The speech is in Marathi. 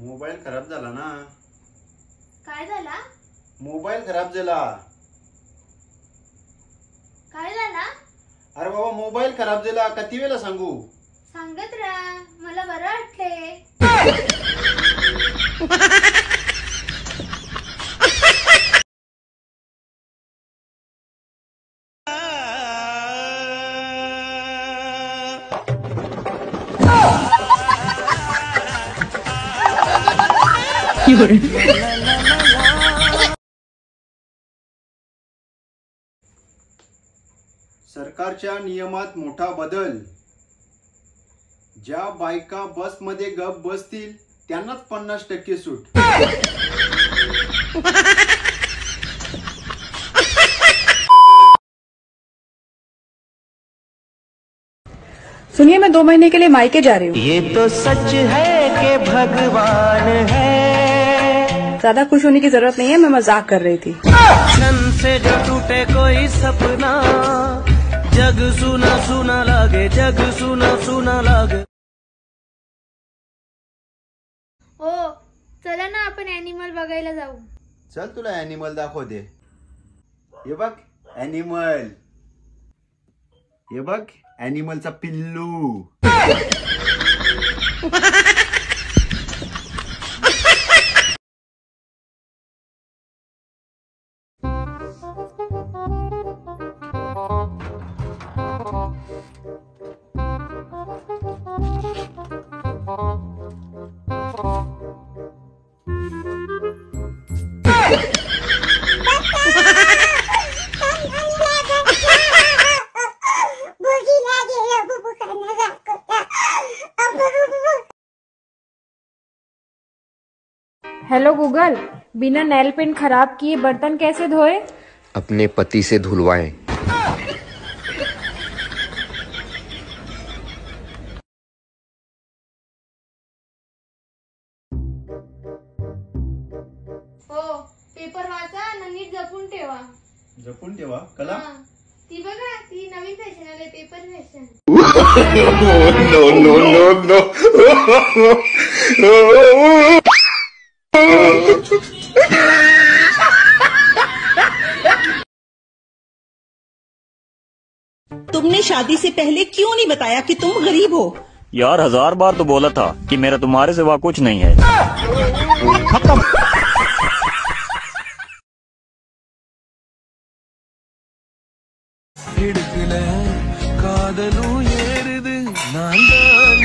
मोबाईल खराब झाला ना. काय झाला? मोबाईल खराब झाला. काय झाला? अरे बाबा मोबाईल खराब झाला. किती वेळा सांगू? सांगत राहा, मला बरं वाटले. सरकारच्या नियमात मोठा बदल. ज्या बायका बस मध्ये गप बसतील त्यांनाच 50% सूट. सुनिए, मैं 2 महीने के लिए मायके जा रही हूँ. ये तो सच है कि भगवान है. ज्यादा खुश होने की जरूरत नहीं है, मैं मजाक कर रही थी. क्षण से जो टूटे कोई सपना, जग सुना सुना लागे, जग सुना सुना लागे. हो, चला ना आपण ॲनिमल बघायला जाऊ. चल तुला ॲनिमल दाखवते. हे बघ ॲनिमल. हे बघ ॲनिमलचा पिल्लू. हेलो गूगल, बिना नेल पेंट खराब किए बर्तन कैसे धोए? अपने पति से धुलवाएं. हो, पेपर वाचा आणि नीट जपून ठेवा. जपून ठेवा. कला हा, ती बघा, ती नवीन फॅशन आले, paper fashion. No no no no. तुमने शादी से पहले क्यों नहीं बताया कि तुम गरीब हो? यार 1000 बार तो बोला था कि मेरा तुम्हारे सिवा कुछ नहीं है. காதலும் ஏறுது நான் தான்